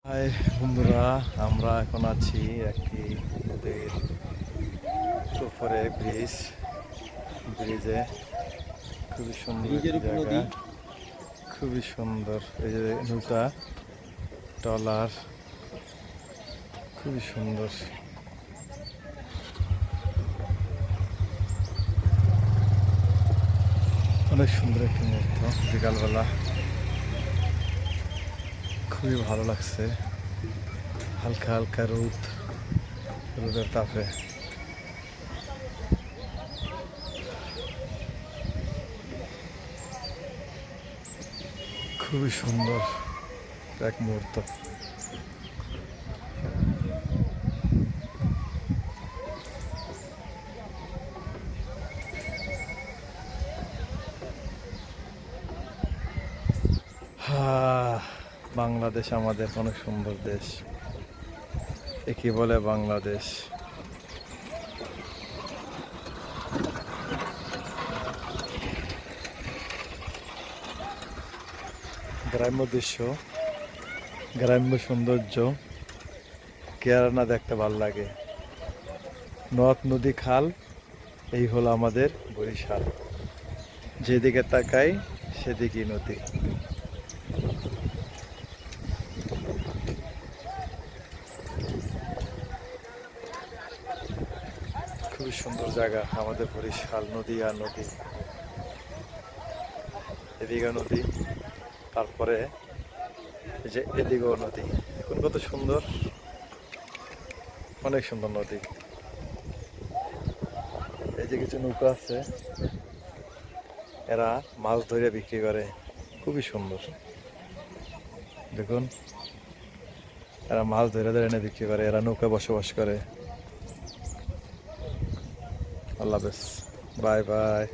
High বন্ধুরা, আমরা এখন আছি একটি নদীর উপরে ব্রিজে। খুবই সুন্দর একটি জায়গা, খুবই সুন্দর। এই যে নৌকা, ট্রলার, খুবই সুন্দর। অনেক সুন্দর একটি মুহূর্ত বিকালবেলা, খুবই ভালো লাগছে। হালকা হালকা রোদের তাপে খুবই সুন্দর এক মুহূর্ত। বাংলাদেশ আমাদের অনেক সুন্দর দেশ, একে বলে বাংলাদেশ। গ্রাম্য দৃশ্য, গ্রাম্য সৌন্দর্য কেয়ার না দেখতে ভাল লাগে। নদ নদী খাল, এই হলো আমাদের বরিশাল। যেদিকে তাকাই সেদিকেই নদী। খুবই সুন্দর জায়গা আমাদের বরিশাল। নদী আর নদী, এদিকে নদী, তারপরে এই যে এদিকেও নদী। এখন কত সুন্দর, অনেক সুন্দর নদী। এই যে কিছু নৌকা আছে, এরা মাছ ধরে বিক্রি করে, খুবই সুন্দর। দেখুন, এরা মাছ ধরে ধরে এনে বিক্রি করে, এরা নৌকা বসবাস করে। আল্লাহ হাফেজ, বাই বাই।